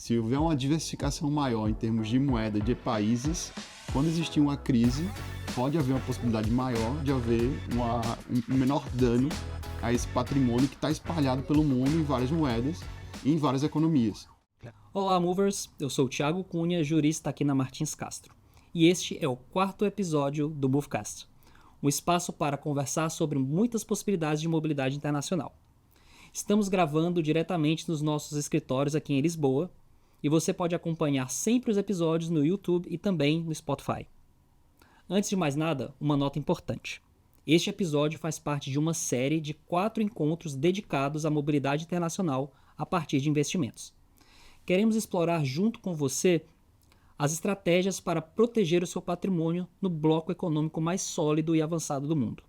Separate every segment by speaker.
Speaker 1: Se houver uma diversificação maior em termos de moeda de países, quando existir uma crise, pode haver uma possibilidade maior de haver um menor dano a esse patrimônio que está espalhado pelo mundo em várias moedas e em várias economias.
Speaker 2: Olá, Movers! Eu sou o Thiago Cunha, jurista aqui na Martins Castro. E este é o 4º episódio do Movecast, um espaço para conversar sobre muitas possibilidades de mobilidade internacional. Estamos gravando diretamente nos nossos escritórios aqui em Lisboa, e você pode acompanhar sempre os episódios no YouTube e também no Spotify. Antes de mais nada, uma nota importante. Este episódio faz parte de uma série de 4 encontros dedicados à mobilidade internacional a partir de investimentos. Queremos explorar junto com você as estratégias para proteger o seu patrimônio no bloco econômico mais sólido e avançado do mundo.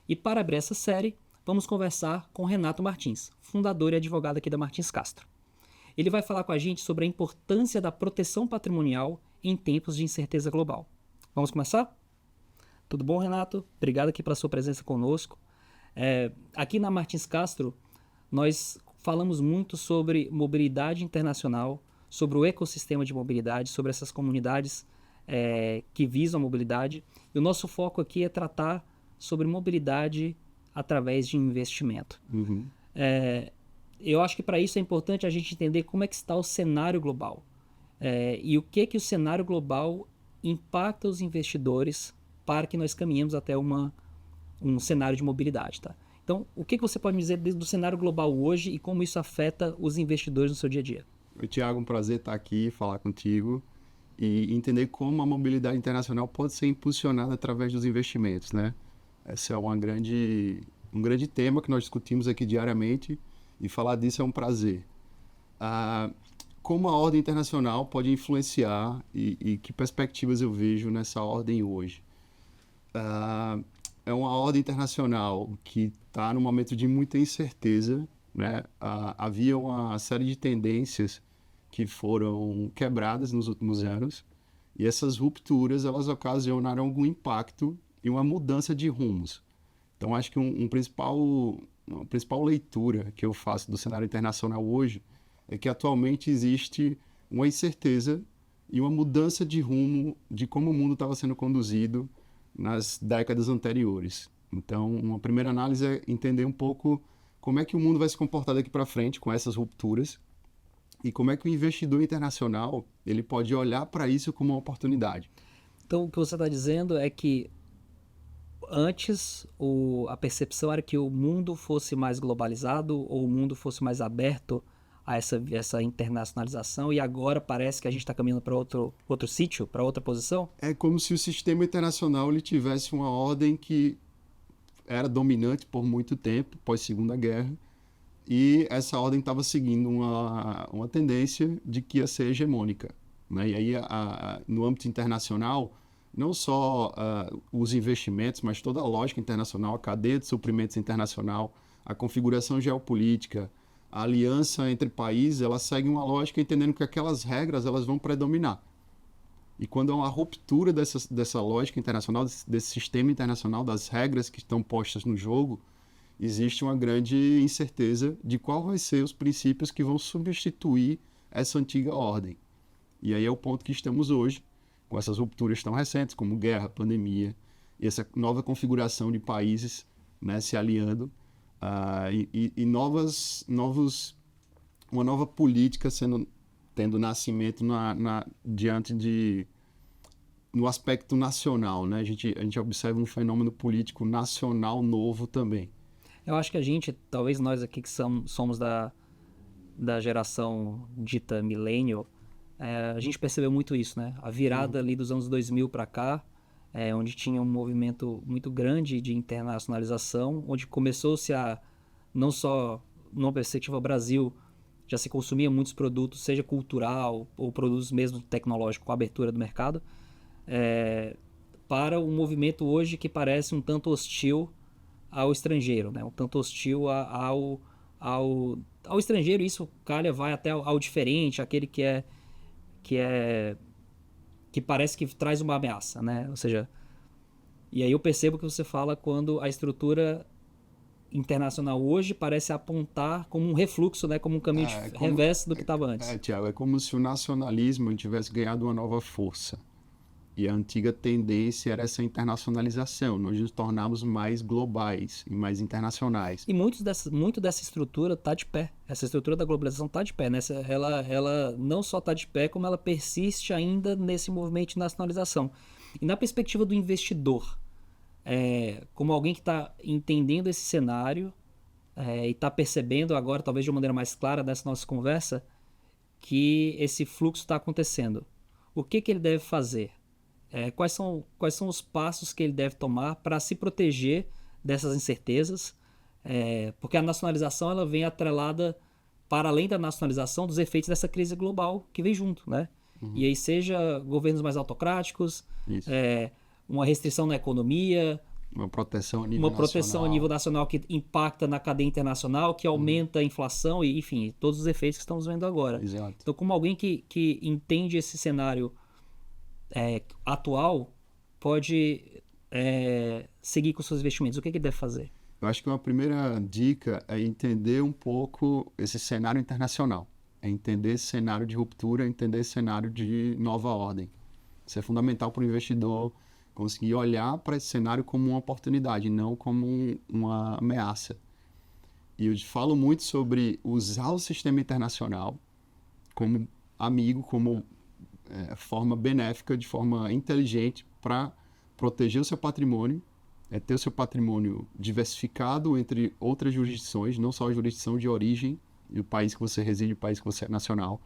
Speaker 2: E para abrir essa série, vamos conversar com Renato Martins, fundador e advogado aqui da Martins Castro. Ele vai falar com a gente sobre a importância da proteção patrimonial em tempos de incerteza global. Vamos começar? Tudo bom, Renato? Obrigado aqui pela sua presença conosco. Aqui na Martins Castro, nós falamos muito sobre mobilidade internacional, sobre o ecossistema de mobilidade, sobre essas comunidades que visam a mobilidade. E o nosso foco aqui é tratar sobre mobilidade através de investimento.
Speaker 1: Uhum.
Speaker 2: Eu acho que para isso é importante a gente entender como é que está o cenário global e o que o cenário global impacta os investidores para que nós caminhemos até um cenário de mobilidade. Tá? Então, o que você pode me dizer do cenário global hoje e como isso afeta os investidores no seu dia a dia?
Speaker 1: Oi, Thiago, um prazer estar aqui, falar contigo e entender como a mobilidade internacional pode ser impulsionada através dos investimentos, né? Esse é um grande tema que nós discutimos aqui diariamente e falar disso é um prazer. Como a ordem internacional pode influenciar e que perspectivas eu vejo nessa ordem hoje? É uma ordem internacional que está num momento de muita incerteza, né? Havia uma série de tendências que foram quebradas nos últimos anos e essas rupturas elas ocasionaram algum impacto e uma mudança de rumos. Então, acho que uma principal leitura que eu faço do cenário internacional hoje é que atualmente existe uma incerteza e uma mudança de rumo de como o mundo estava sendo conduzido nas décadas anteriores. Então, uma primeira análise é entender um pouco como é que o mundo vai se comportar daqui para frente com essas rupturas e como é que o investidor internacional ele pode olhar para isso como uma oportunidade.
Speaker 2: Então, o que você está dizendo é que antes a percepção era que o mundo fosse mais globalizado ou o mundo fosse mais aberto a essa internacionalização e agora parece que a gente está caminhando para outro sítio, para outra posição?
Speaker 1: É como se o sistema internacional ele tivesse uma ordem que era dominante por muito tempo, pós-Segunda Guerra, e essa ordem estava seguindo uma tendência de que ia ser hegemônica, né? E aí, no âmbito internacional, não só os investimentos, mas toda a lógica internacional, a cadeia de suprimentos internacional, a configuração geopolítica, a aliança entre países, ela segue uma lógica entendendo que aquelas regras elas vão predominar. E quando há uma ruptura dessa lógica internacional, desse sistema internacional, das regras que estão postas no jogo, existe uma grande incerteza de qual vai ser os princípios que vão substituir essa antiga ordem. E aí é o ponto que estamos hoje, com essas rupturas tão recentes, como guerra, pandemia, e essa nova configuração de países, né, se aliando, e uma nova política tendo nascimento no aspecto nacional, né? A gente observa um fenômeno político nacional novo também.
Speaker 2: Eu acho que talvez nós aqui que somos da geração dita millennial, a gente percebeu muito isso, né? A virada ali dos anos 2000 para cá, onde tinha um movimento muito grande de internacionalização, onde começou-se não só numa perspectiva Brasil, já se consumia muitos produtos, seja cultural ou produtos mesmo tecnológicos com a abertura do mercado, para um movimento hoje que parece um tanto hostil ao estrangeiro, né? Um tanto hostil ao estrangeiro. Isso vai até ao diferente, aquele que parece que traz uma ameaça, né? Ou seja, e aí eu percebo que você fala quando a estrutura internacional hoje parece apontar como um refluxo, né? Como um caminho reverso do que estava antes.
Speaker 1: Tiago, é como se o nacionalismo tivesse ganhado uma nova força. E a antiga tendência era essa internacionalização. Nós nos tornamos mais globais e mais internacionais.
Speaker 2: E muito dessa estrutura está de pé. Essa estrutura da globalização está de pé. Né? Ela não só está de pé, como ela persiste ainda nesse movimento de nacionalização. E na perspectiva do investidor, como alguém que está entendendo esse cenário e está percebendo agora, talvez de uma maneira mais clara nessa nossa conversa, que esse fluxo está acontecendo. O que ele deve fazer? Quais são os passos que ele deve tomar para se proteger dessas incertezas? Porque a nacionalização ela vem atrelada, para além da nacionalização, dos efeitos dessa crise global que vem junto, né? Uhum. E aí seja governos mais autocráticos, uma restrição na economia,
Speaker 1: uma proteção
Speaker 2: a nível nacional que impacta na cadeia internacional, que aumenta a inflação e, enfim, todos os efeitos que estamos vendo agora.
Speaker 1: Exato.
Speaker 2: Então, como alguém que entende esse cenário atual, pode seguir com seus investimentos? O que ele deve fazer?
Speaker 1: Eu acho que uma primeira dica é entender um pouco esse cenário internacional. É entender esse cenário de ruptura, entender esse cenário de nova ordem. Isso é fundamental para o investidor conseguir olhar para esse cenário como uma oportunidade, não como uma ameaça. E eu falo muito sobre usar o sistema internacional como amigo, como forma benéfica, de forma inteligente para proteger o seu patrimônio, ter o seu patrimônio diversificado entre outras jurisdições, não só a jurisdição de origem, e o país que você reside, o país que você é nacional,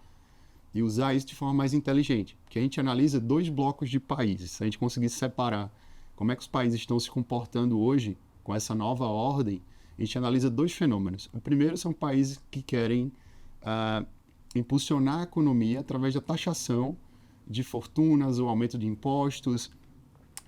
Speaker 1: e usar isso de forma mais inteligente. Porque a gente analisa 2 blocos de países. Se a gente conseguir separar como é que os países estão se comportando hoje com essa nova ordem, a gente analisa 2 fenômenos. O primeiro são países que querem impulsionar a economia através da taxação de fortunas, o aumento de impostos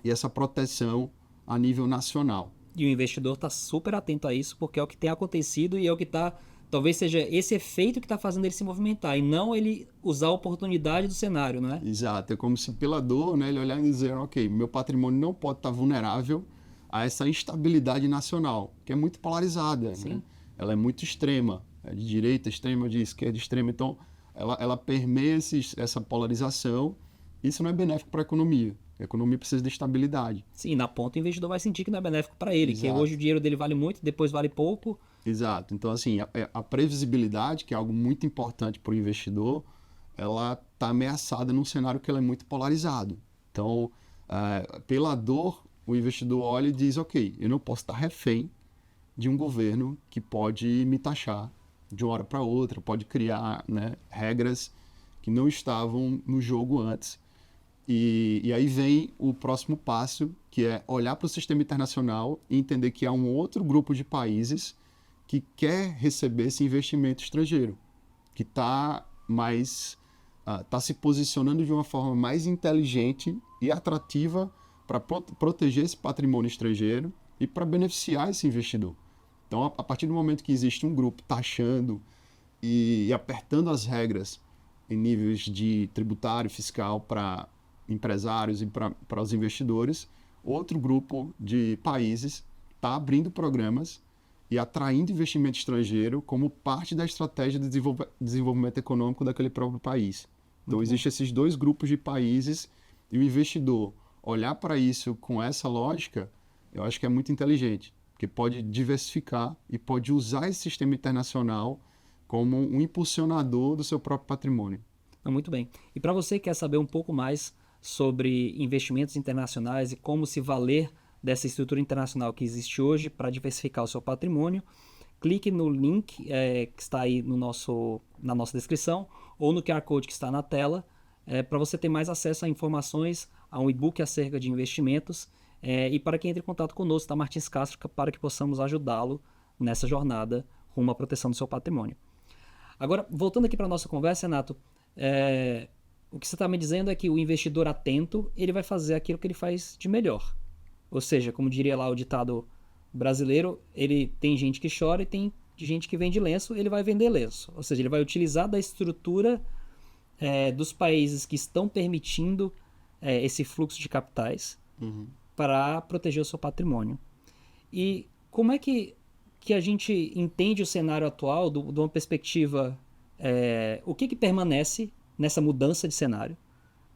Speaker 1: e essa proteção a nível nacional.
Speaker 2: E o investidor está super atento a isso, porque é o que tem acontecido e é o que está... Talvez seja esse efeito que está fazendo ele se movimentar, e não ele usar a oportunidade do cenário, não é?
Speaker 1: Exato. É como se pela dor, né, ele olhar e dizer, ok, meu patrimônio não pode estar vulnerável a essa instabilidade nacional, que é muito polarizada.
Speaker 2: Sim.
Speaker 1: Né? Ela é muito extrema, de direita extrema, de esquerda extrema. Então, ela permeia essa polarização. Isso não é benéfico para a economia. A economia precisa de estabilidade.
Speaker 2: Sim, na ponta o investidor vai sentir que não é benéfico para ele,
Speaker 1: Exato.
Speaker 2: que hoje o dinheiro dele vale muito, depois vale pouco.
Speaker 1: Exato. Então, assim, a previsibilidade, que é algo muito importante para o investidor, ela está ameaçada num cenário que ela é muito polarizado. Então, pela dor, o investidor olha e diz, ok, eu não posso estar refém de um governo que pode me taxar de uma hora para outra, pode criar, né, regras que não estavam no jogo antes. E aí vem o próximo passo, que é olhar para o sistema internacional e entender que há um outro grupo de países que quer receber esse investimento estrangeiro, que está se posicionando de uma forma mais inteligente e atrativa para proteger esse patrimônio estrangeiro e para beneficiar esse investidor. Então, a partir do momento que existe um grupo taxando e apertando as regras em níveis de tributário, fiscal para empresários e para os investidores, outro grupo de países está abrindo programas e atraindo investimento estrangeiro como parte da estratégia de desenvolvimento econômico daquele próprio país. Então, existem esses 2 grupos de países e o investidor olhar para isso com essa lógica, eu acho que é muito inteligente, porque pode diversificar e pode usar esse sistema internacional como um impulsionador do seu próprio patrimônio.
Speaker 2: Muito bem. E para você que quer saber um pouco mais sobre investimentos internacionais e como se valer dessa estrutura internacional que existe hoje para diversificar o seu patrimônio, clique no link que está aí na nossa descrição ou no QR Code que está na tela para você ter mais acesso a informações, a um e-book acerca de investimentos e para que entre em contato conosco, da Martins Castro, para que possamos ajudá-lo nessa jornada rumo à proteção do seu patrimônio. Agora, voltando aqui para a nossa conversa, Renato, o que você está me dizendo é que o investidor atento, ele vai fazer aquilo que ele faz de melhor. Ou seja, como diria lá o ditado brasileiro, ele tem gente que chora e tem gente que vende lenço, ele vai vender lenço. Ou seja, ele vai utilizar da estrutura dos países que estão permitindo esse fluxo de capitais para proteger o seu patrimônio. E como é que que a gente entende o cenário atual de uma perspectiva, o que permanece nessa mudança de cenário,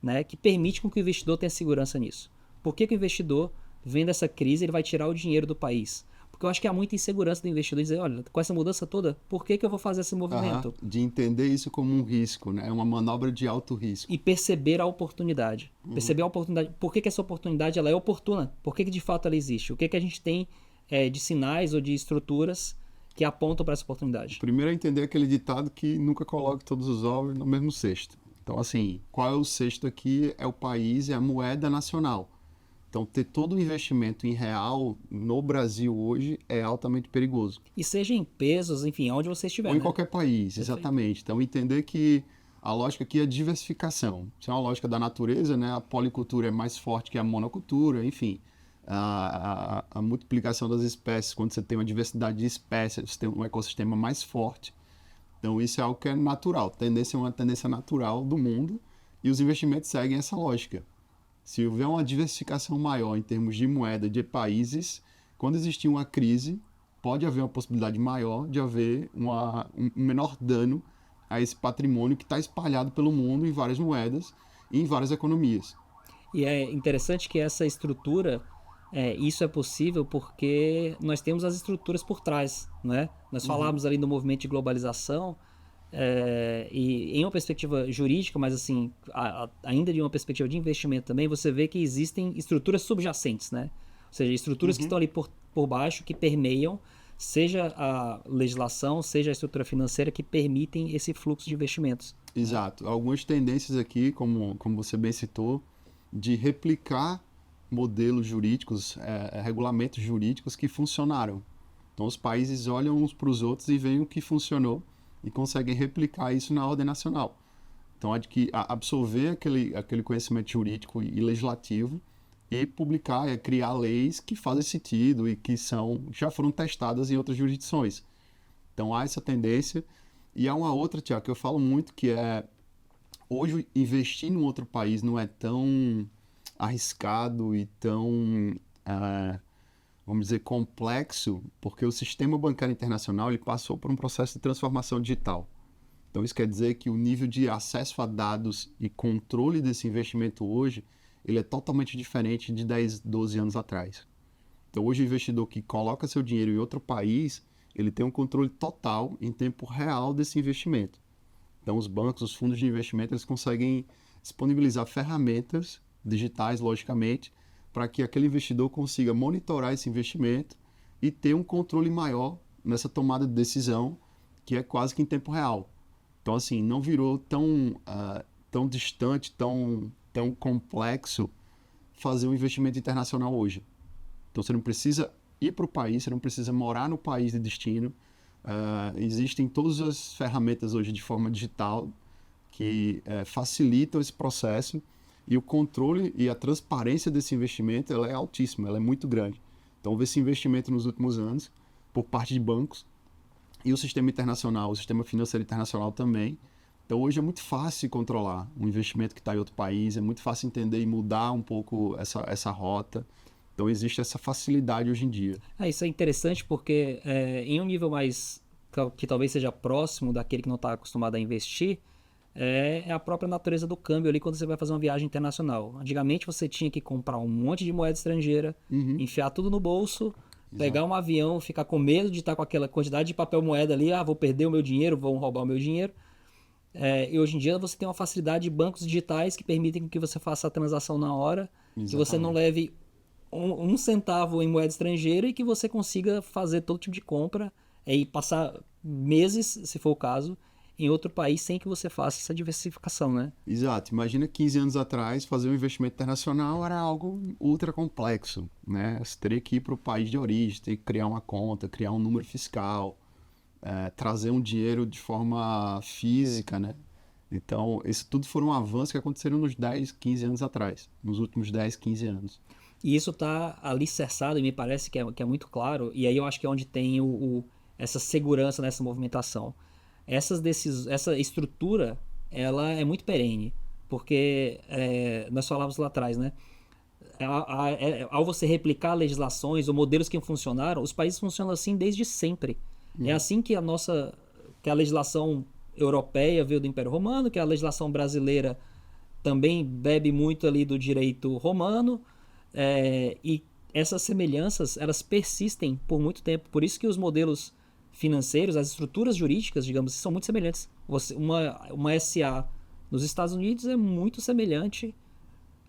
Speaker 2: né, que permite com que o investidor tenha segurança nisso. Por que o investidor, vendo essa crise, ele vai tirar o dinheiro do país? Porque eu acho que há muita insegurança do investidor dizer, olha, com essa mudança toda, por que eu vou fazer esse movimento?
Speaker 1: De entender isso como um risco, né? É uma manobra de alto risco.
Speaker 2: E perceber a oportunidade. Perceber a oportunidade. Por que essa oportunidade ela é oportuna? Por que de fato ela existe? O que a gente tem de sinais ou de estruturas que apontam para essa oportunidade?
Speaker 1: Primeiro é entender aquele ditado que nunca coloque todos os ovos no mesmo cesto. Então, assim, qual é o cesto aqui? É o país, é a moeda nacional. Então, ter todo o investimento em real no Brasil hoje é altamente perigoso.
Speaker 2: E seja em pesos, enfim, onde você estiver.
Speaker 1: Ou em
Speaker 2: né?
Speaker 1: qualquer país, exatamente. Então, entender que a lógica aqui é diversificação. Isso é uma lógica da natureza, né? A policultura é mais forte que a monocultura, enfim. A multiplicação das espécies, quando você tem uma diversidade de espécies, você tem um ecossistema mais forte. Então, isso é algo que é natural. É uma tendência natural do mundo e os investimentos seguem essa lógica. Se houver uma diversificação maior em termos de moeda de países, quando existir uma crise, pode haver uma possibilidade maior de haver um menor dano a esse patrimônio que está espalhado pelo mundo em várias moedas e em várias economias.
Speaker 2: E é interessante que essa estrutura, isso é possível porque nós temos as estruturas por trás, né? Nós falamos ali do movimento de globalização, e em uma perspectiva jurídica, mas assim, ainda de uma perspectiva de investimento também, você vê que existem estruturas subjacentes, né? Ou seja, estruturas que estão ali por baixo, que permeiam, seja a legislação, seja a estrutura financeira, que permitem esse fluxo de investimentos.
Speaker 1: Exato. Algumas tendências aqui, como você bem citou, de replicar modelos jurídicos, regulamentos jurídicos que funcionaram. Então, os países olham uns para os outros e veem o que funcionou e conseguem replicar isso na ordem nacional. Então, absorver aquele conhecimento jurídico e legislativo e publicar, criar leis que fazem sentido e que já foram testadas em outras jurisdições. Então, há essa tendência. E há uma outra, Tiago, que eu falo muito, que é hoje investir num outro país não é tão arriscado e tão, vamos dizer, complexo, porque o sistema bancário internacional ele passou por um processo de transformação digital. Então, isso quer dizer que o nível de acesso a dados e controle desse investimento hoje, ele é totalmente diferente de 10, 12 anos atrás. Então, hoje o investidor que coloca seu dinheiro em outro país, ele tem um controle total em tempo real desse investimento. Então, os bancos, os fundos de investimento, eles conseguem disponibilizar ferramentas digitais, logicamente, para que aquele investidor consiga monitorar esse investimento e ter um controle maior nessa tomada de decisão, que é quase que em tempo real. Então, assim, não virou tão distante, tão complexo fazer um investimento internacional hoje. Então, você não precisa ir para o país, você não precisa morar no país de destino. Existem todas as ferramentas hoje de forma digital que facilitam esse processo e o controle e a transparência desse investimento ela é altíssima, ela é muito grande. Então, houve esse investimento nos últimos anos por parte de bancos e o sistema internacional, o sistema financeiro internacional também. Então, hoje é muito fácil controlar um investimento que está em outro país, é muito fácil entender e mudar um pouco essa rota. Então, existe essa facilidade hoje em dia.
Speaker 2: Isso é interessante porque em um nível mais que talvez seja próximo daquele que não está acostumado a investir, é a própria natureza do câmbio ali quando você vai fazer uma viagem internacional. Antigamente você tinha que comprar um monte de moeda estrangeira, enfiar tudo no bolso, pegar um avião, ficar com medo de estar com aquela quantidade de papel moeda ali, vou perder o meu dinheiro, vão roubar o meu dinheiro. E hoje em dia você tem uma facilidade de bancos digitais que permitem que você faça a transação na hora, que você não leve um centavo em moeda estrangeira e que você consiga fazer todo tipo de compra e passar meses, se for o caso, em outro país sem que você faça essa diversificação, né?
Speaker 1: Exato. Imagina 15 anos atrás, fazer um investimento internacional era algo ultra complexo, né? Você teria que ir para o país de origem, ter que criar uma conta, criar um número fiscal, trazer um dinheiro de forma física, né? Então, isso tudo foram avanços que aconteceram nos 10, 15 anos atrás, nos últimos 10, 15 anos.
Speaker 2: E isso está alicerçado e me parece que é muito claro, e aí eu acho que é onde tem essa segurança nessa movimentação. Essa estrutura, ela é muito perene, porque nós falávamos lá atrás, né? Ao você replicar legislações ou modelos que funcionaram, os países funcionam assim desde sempre. É assim que que a legislação europeia veio do Império Romano, que a legislação brasileira também bebe muito ali do direito romano, e essas semelhanças, elas persistem por muito tempo. Por isso que os modelos financeiros, as estruturas jurídicas, digamos, são muito semelhantes. Uma SA nos Estados Unidos é muito semelhante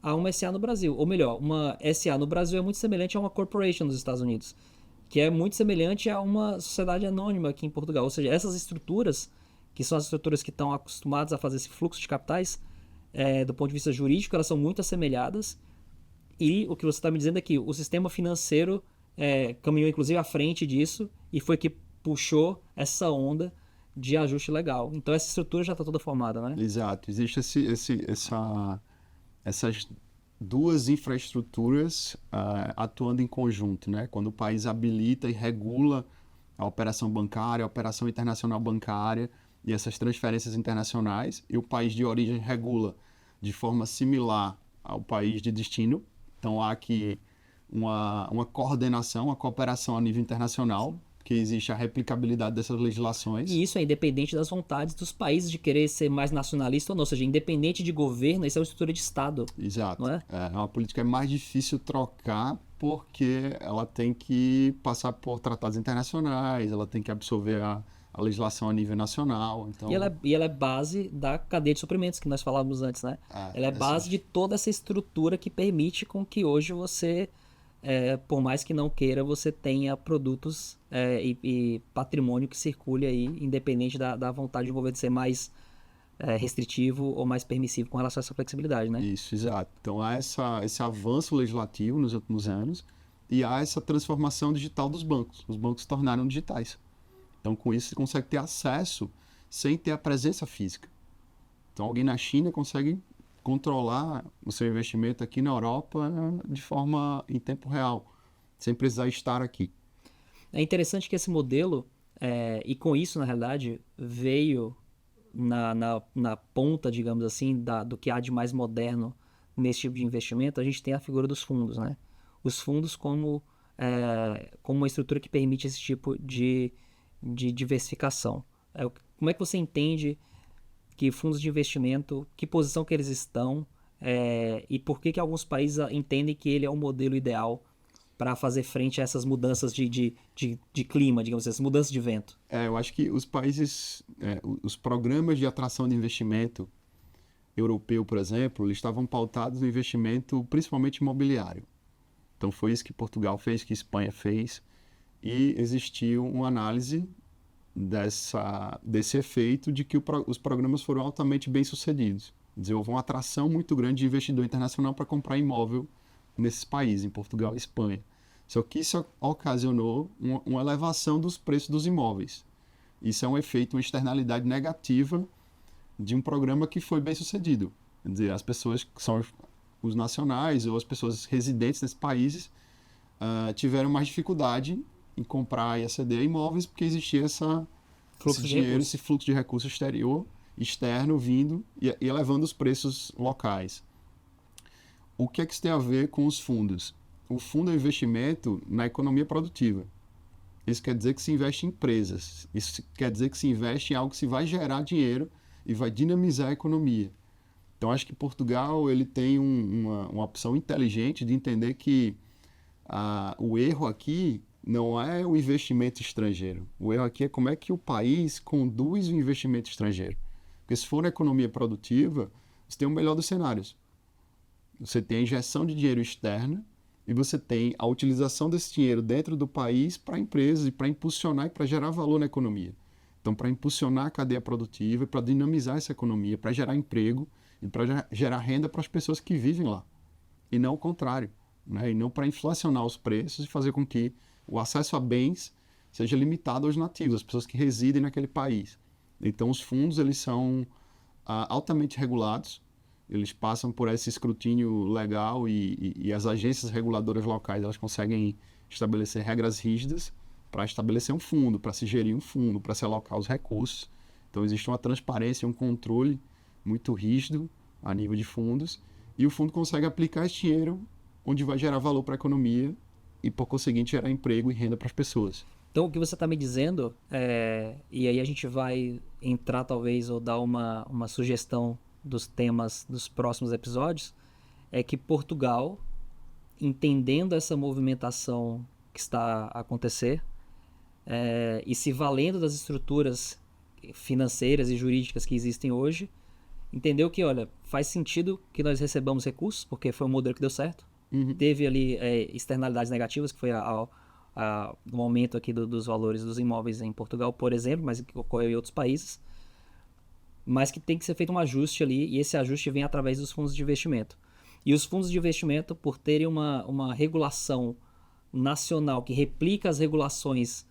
Speaker 2: a uma SA no Brasil. Ou melhor, uma SA no Brasil é muito semelhante a uma corporation nos Estados Unidos, que é muito semelhante a uma sociedade anônima aqui em Portugal. Ou seja, essas estruturas, que são as estruturas que estão acostumadas a fazer esse fluxo de capitais, do ponto de vista jurídico, elas são muito assemelhadas. E o que você está me dizendo é que o sistema financeiro caminhou inclusive à frente disso e foi que puxou essa onda de ajuste legal. Então essa estrutura já está toda formada, né?
Speaker 1: Exato. Existe essas duas infraestruturas atuando em conjunto, né? Quando o país habilita e regula a operação bancária, a operação internacional bancária e essas transferências internacionais, e o país de origem regula de forma similar ao país de destino. Então há aqui uma coordenação, uma cooperação a nível internacional, que existe a replicabilidade dessas legislações.
Speaker 2: E isso é independente das vontades dos países de querer ser mais nacionalista ou não. Ou seja, independente de governo, isso é uma estrutura de Estado.
Speaker 1: Exato.
Speaker 2: Não é?
Speaker 1: Uma política mais difícil trocar porque ela tem que passar por tratados internacionais, ela tem que absorver a legislação a nível nacional. Então...
Speaker 2: E ela é base da cadeia de suprimentos que nós falávamos antes, né? Ela é base de toda essa estrutura que permite com que hoje você, por mais que não queira, você tenha produtos e patrimônio que circule aí, independente da vontade do governo de ser mais restritivo ou mais permissivo com relação a essa flexibilidade, né?
Speaker 1: Isso, exato. Então há esse avanço legislativo nos últimos anos e há essa transformação digital dos bancos. Os bancos se tornaram digitais. Então, com isso, você consegue ter acesso sem ter a presença física. Então, alguém na China consegue controlar o seu investimento aqui na Europa de forma em tempo real, sem precisar estar aqui.
Speaker 2: É interessante que esse modelo, e com isso, na realidade, veio na ponta, digamos assim, do que há de mais moderno nesse tipo de investimento. A gente tem a figura dos fundos, né? Os fundos como uma estrutura que permite esse tipo de diversificação. Como é que você entende que fundos de investimento, que posição que eles estão, e por que alguns países entendem que ele é o modelo ideal para fazer frente a essas mudanças de clima, digamos assim, essas mudanças de vento?
Speaker 1: Eu acho que os países, os programas de atração de investimento europeu, por exemplo, eles estavam pautados no investimento principalmente imobiliário. Então foi isso que Portugal fez, que Espanha fez, e existiu uma análise desse efeito de que os programas foram altamente bem-sucedidos. Desenvolveu uma atração muito grande de investidor internacional para comprar imóvel nesses países, em Portugal e Espanha. Só que isso ocasionou uma elevação dos preços dos imóveis. Isso é um efeito, uma externalidade negativa de um programa que foi bem-sucedido. Quer dizer, as pessoas que são os nacionais ou as pessoas residentes nesses países tiveram mais dificuldade em comprar e aceder a imóveis porque existia esse fluxo de recurso externo vindo e elevando os preços locais. O que é que isso tem a ver com os fundos? O fundo é um investimento na economia produtiva. Isso quer dizer que se investe em empresas. Isso quer dizer que se investe em algo que se vai gerar dinheiro e vai dinamizar a economia. Então, acho que Portugal ele tem uma opção inteligente de entender que o erro aqui não é o investimento estrangeiro. O erro aqui é como é que o país conduz o investimento estrangeiro. Porque se for uma economia produtiva, você tem o melhor dos cenários. Você tem a injeção de dinheiro externa e você tem a utilização desse dinheiro dentro do país para empresas e para impulsionar e para gerar valor na economia. Então, para impulsionar a cadeia produtiva, para dinamizar essa economia, para gerar emprego e para gerar renda para as pessoas que vivem lá. E não o contrário, né? E não para inflacionar os preços e fazer com que o acesso a bens seja limitado aos nativos, às pessoas que residem naquele país. Então, os fundos eles são altamente regulados, eles passam por esse escrutínio legal e as agências reguladoras locais elas conseguem estabelecer regras rígidas para estabelecer um fundo, para se gerir um fundo, para se alocar os recursos. Então, existe uma transparência, um controle muito rígido a nível de fundos e o fundo consegue aplicar esse dinheiro onde vai gerar valor para a economia e, por conseguinte, gerar emprego e renda para as pessoas.
Speaker 2: Então, o que você está me dizendo, e aí a gente vai entrar talvez ou dar uma sugestão dos temas dos próximos episódios, é que Portugal, entendendo essa movimentação que está a acontecer, e se valendo das estruturas financeiras e jurídicas que existem hoje, entendeu que, olha, faz sentido que nós recebamos recursos, porque foi um modelo que deu certo. Teve ali externalidades negativas, que foi o aumento aqui dos valores dos imóveis em Portugal, por exemplo, mas que ocorreu em outros países, mas que tem que ser feito um ajuste ali, e esse ajuste vem através dos fundos de investimento. E os fundos de investimento, por terem uma regulação nacional que replica as regulações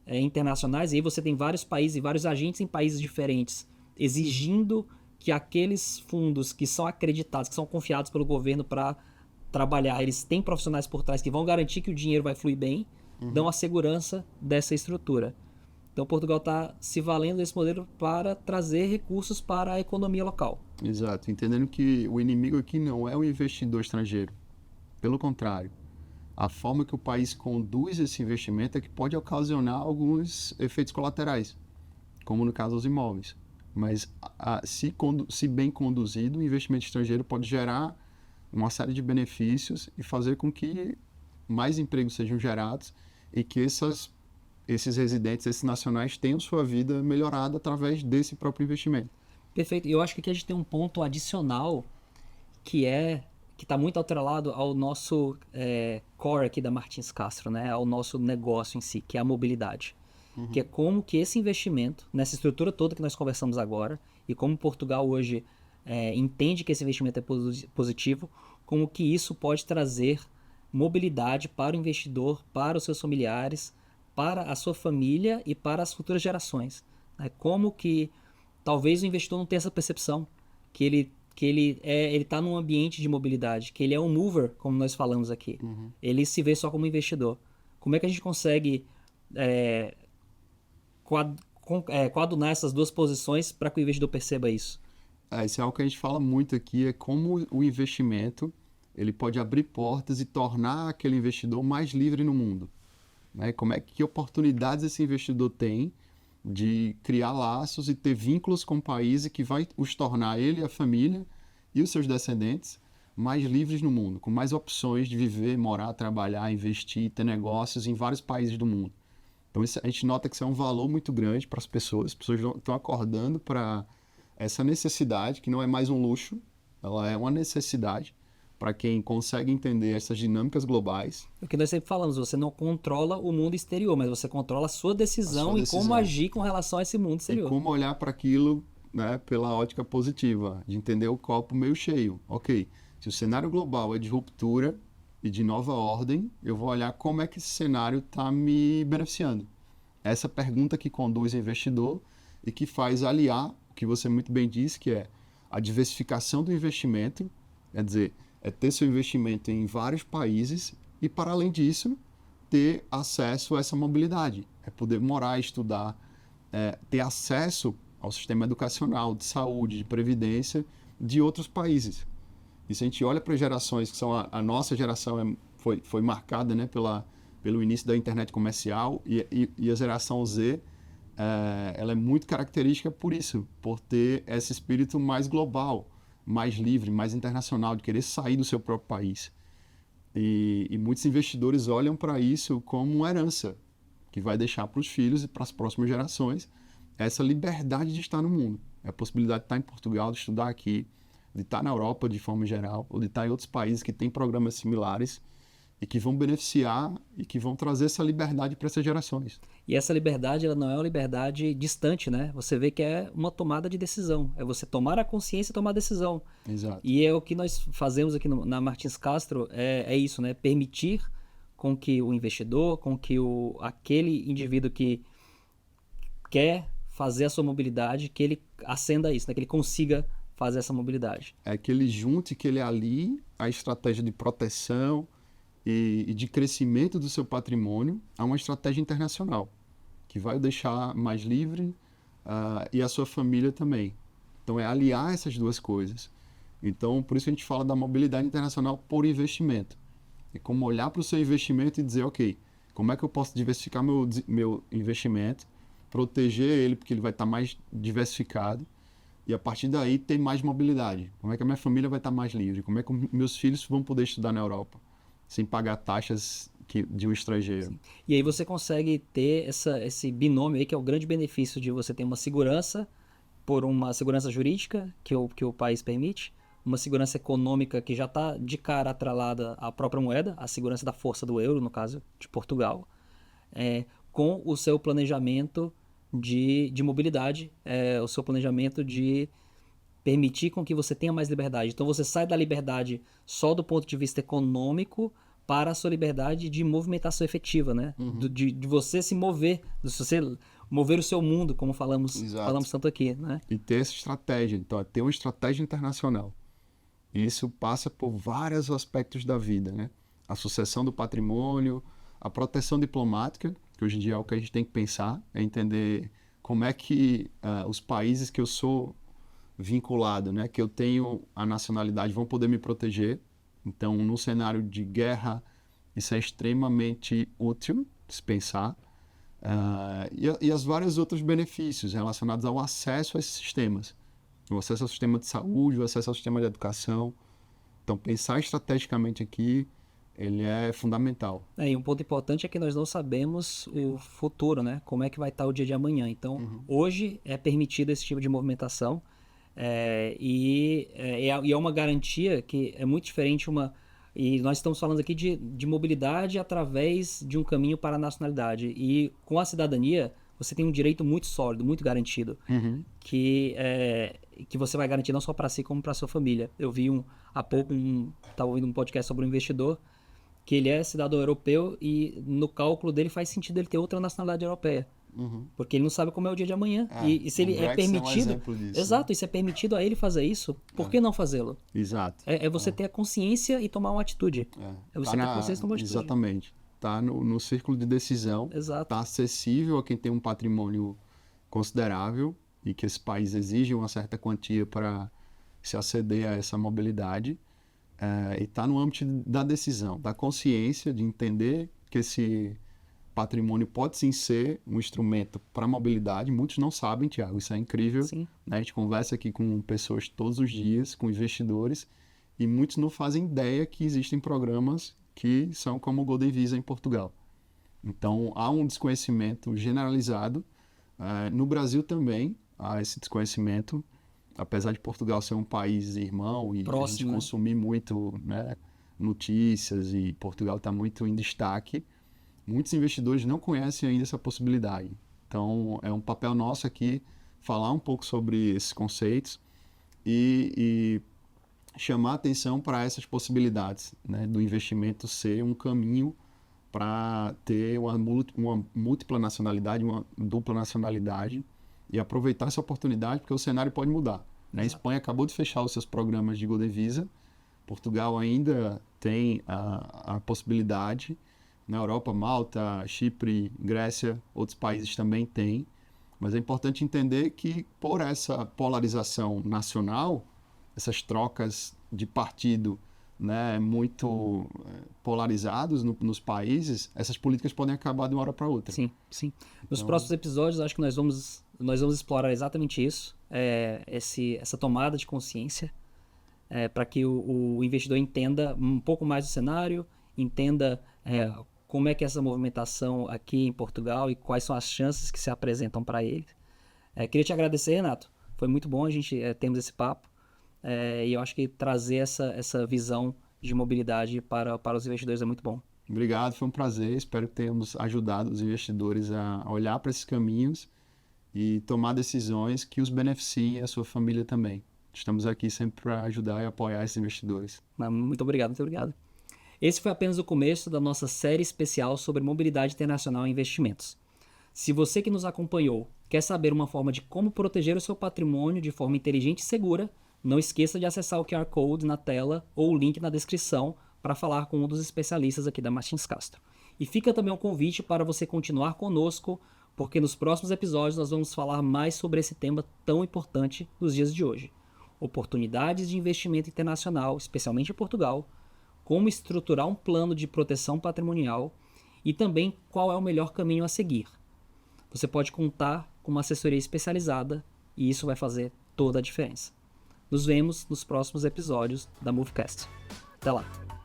Speaker 2: internacionais, e aí você tem vários países e vários agentes em países diferentes exigindo que aqueles fundos que são acreditados, que são confiados pelo governo para trabalhar, eles têm profissionais por trás que vão garantir que o dinheiro vai fluir bem, dão a segurança dessa estrutura. Então Portugal está se valendo desse modelo para trazer recursos para a economia local.
Speaker 1: Exato, entendendo que o inimigo aqui não é o investidor estrangeiro. Pelo contrário, a forma que o país conduz esse investimento é que pode ocasionar alguns efeitos colaterais, como no caso dos imóveis. Mas se bem conduzido, o investimento estrangeiro pode gerar uma série de benefícios e fazer com que mais empregos sejam gerados e que esses residentes, esses nacionais, tenham sua vida melhorada através desse próprio investimento.
Speaker 2: Perfeito. E eu acho que aqui a gente tem um ponto adicional que está muito atrelado ao nosso core aqui da Martins Castro, né? Ao nosso negócio em si, que é a mobilidade. Que é como que esse investimento, nessa estrutura toda que nós conversamos agora, e como Portugal hoje entende que esse investimento é positivo, como que isso pode trazer mobilidade para o investidor, para os seus familiares, para a sua família e para as futuras gerações. Né? Como que talvez o investidor não tenha essa percepção que ele está num ambiente de mobilidade, que ele é um mover, como nós falamos aqui. Ele se vê só como investidor. Como é que a gente consegue coadunar essas duas posições para que o investidor perceba isso?
Speaker 1: Isso é algo que a gente fala muito aqui, é como o investimento ele pode abrir portas e tornar aquele investidor mais livre no mundo. Né? Que oportunidades esse investidor tem de criar laços e ter vínculos com o país e que vai os tornar, ele, a família e os seus descendentes, mais livres no mundo, com mais opções de viver, morar, trabalhar, investir, ter negócios em vários países do mundo. Então a gente nota que isso é um valor muito grande para as pessoas estão acordando para essa necessidade, que não é mais um luxo, ela é uma necessidade para quem consegue entender essas dinâmicas globais.
Speaker 2: O que nós sempre falamos, você não controla o mundo exterior, mas você controla a sua decisão e como agir com relação a esse mundo exterior.
Speaker 1: E como olhar para aquilo, né, pela ótica positiva, de entender o copo meio cheio. Ok, se o cenário global é de ruptura e de nova ordem, eu vou olhar como é que esse cenário está me beneficiando. Essa pergunta que conduz o investidor e que faz aliar o que você muito bem disse, que é a diversificação do investimento, quer dizer, é ter seu investimento em vários países e, para além disso, ter acesso a essa mobilidade. É poder morar, estudar, ter acesso ao sistema educacional, de saúde, de previdência de outros países. E se a gente olha para gerações que são a nossa geração foi marcada, né, pelo início da internet comercial e a geração Z, ela é muito característica por isso, por ter esse espírito mais global, mais livre, mais internacional, de querer sair do seu próprio país. E muitos investidores olham para isso como uma herança, que vai deixar para os filhos e para as próximas gerações essa liberdade de estar no mundo. A possibilidade de estar em Portugal, de estudar aqui, de estar na Europa de forma geral, ou de estar em outros países que têm programas similares e que vão beneficiar e que vão trazer essa liberdade para essas gerações.
Speaker 2: E essa liberdade, ela não é uma liberdade distante, né? Você vê que é uma tomada de decisão. É você tomar a consciência e tomar a decisão.
Speaker 1: Exato.
Speaker 2: E é o que nós fazemos aqui na Martins Castro, é isso, né? Permitir com que o investidor, com que aquele indivíduo que quer fazer a sua mobilidade, que ele acenda a isso, né? Que ele consiga fazer essa mobilidade.
Speaker 1: É que ele junte, que ele alie a estratégia de proteção e de crescimento do seu patrimônio a uma estratégia internacional, que vai o deixar mais livre e a sua família também. Então, é aliar essas duas coisas. Então, por isso a gente fala da mobilidade internacional por investimento. É como olhar para o seu investimento e dizer, ok, como é que eu posso diversificar meu investimento, proteger ele, porque ele vai estar mais diversificado, e a partir daí ter mais mobilidade. Como é que a minha família vai estar mais livre? Como é que meus filhos vão poder estudar na Europa sem pagar taxas de um estrangeiro?
Speaker 2: Sim. E aí você consegue ter esse binômio aí, que é o grande benefício de você ter uma segurança, por uma segurança jurídica que o país permite, uma segurança econômica que já está de cara atrelada à própria moeda, a segurança da força do euro, no caso de Portugal, com o seu planejamento de mobilidade, o seu planejamento de permitir com que você tenha mais liberdade. Então você sai da liberdade só do ponto de vista econômico para a sua liberdade de movimentação efetiva, né? De você se mover, de você mover o seu mundo, como falamos tanto aqui, né?
Speaker 1: E ter essa estratégia, então é ter uma estratégia internacional. E isso passa por vários aspectos da vida, né? A sucessão do patrimônio, a proteção diplomática, que hoje em dia é o que a gente tem que pensar, é entender como é que os países que eu sou vinculado, né, que eu tenho a nacionalidade, vão poder me proteger. Então, no cenário de guerra, isso é extremamente útil de se pensar. E os vários outros benefícios relacionados ao acesso a esses sistemas. O acesso ao sistema de saúde, o acesso ao sistema de educação. Então, pensar estrategicamente aqui, ele é fundamental.
Speaker 2: E um ponto importante é que nós não sabemos o futuro, né? Como é que vai estar o dia de amanhã. Então, hoje é permitido esse tipo de movimentação. E é uma garantia que é muito diferente e nós estamos falando aqui de mobilidade através de um caminho para a nacionalidade, e com a cidadania você tem um direito muito sólido, muito garantido, que você vai garantir não só para si como para sua família. Eu vi há pouco estava ouvindo um podcast sobre um investidor que ele é cidadão europeu e no cálculo dele faz sentido ele ter outra nacionalidade europeia. Porque ele não sabe como é o dia de amanhã. E se ele é permitido. Exato, e se é permitido a ele fazer isso, por que não fazê-lo?
Speaker 1: Exato.
Speaker 2: É você ter a consciência e tomar uma atitude. É você ter consciência e tomar uma atitude.
Speaker 1: Exatamente. Está no círculo de decisão. Está acessível a quem tem um patrimônio considerável e que esse país exige uma certa quantia para se aceder a essa mobilidade. E está no âmbito da decisão, da consciência, de entender que esse patrimônio pode sim ser um instrumento para mobilidade. Muitos não sabem, Thiago, isso é incrível.
Speaker 2: Sim.
Speaker 1: Né? A gente conversa aqui com pessoas todos os dias, com investidores, e muitos não fazem ideia que existem programas que são como o Golden Visa em Portugal. Então, há um desconhecimento generalizado. No Brasil também há esse desconhecimento, apesar de Portugal ser um país irmão e próximo, a gente consumir muito, né, notícias, e Portugal está muito em destaque. Muitos investidores não conhecem ainda essa possibilidade. Então, é um papel nosso aqui falar um pouco sobre esses conceitos e chamar atenção para essas possibilidades, né, do investimento ser um caminho para ter uma múltipla nacionalidade, uma dupla nacionalidade, e aproveitar essa oportunidade, porque o cenário pode mudar. Né? A Espanha acabou de fechar os seus programas de Golden Visa, Portugal ainda tem a possibilidade. Na Europa, Malta, Chipre, Grécia, outros países também têm. Mas é importante entender que, por essa polarização nacional, essas trocas de partido, né, muito polarizados nos países, essas políticas podem acabar de uma hora para outra.
Speaker 2: Sim, sim. Nos próximos episódios, acho que nós vamos explorar exatamente isso, essa tomada de consciência, para que o investidor entenda um pouco mais do cenário, entenda como é que é essa movimentação aqui em Portugal e quais são as chances que se apresentam para ele. Queria te agradecer, Renato. Foi muito bom a gente termos esse papo. E eu acho que trazer essa visão de mobilidade para os investidores é muito bom.
Speaker 1: Obrigado, foi um prazer. Espero que tenhamos ajudado os investidores a olhar para esses caminhos e tomar decisões que os beneficiem, a sua família também. Estamos aqui sempre para ajudar e apoiar esses investidores.
Speaker 2: Muito obrigado, muito obrigado. Esse foi apenas o começo da nossa série especial sobre mobilidade internacional e investimentos. Se você que nos acompanhou quer saber uma forma de como proteger o seu patrimônio de forma inteligente e segura, não esqueça de acessar o QR Code na tela ou o link na descrição para falar com um dos especialistas aqui da Martins Castro. E fica também um convite para você continuar conosco, porque nos próximos episódios nós vamos falar mais sobre esse tema tão importante nos dias de hoje. Oportunidades de investimento internacional, especialmente em Portugal, como estruturar um plano de proteção patrimonial e também qual é o melhor caminho a seguir. Você pode contar com uma assessoria especializada e isso vai fazer toda a diferença. Nos vemos nos próximos episódios da Movecast. Até lá!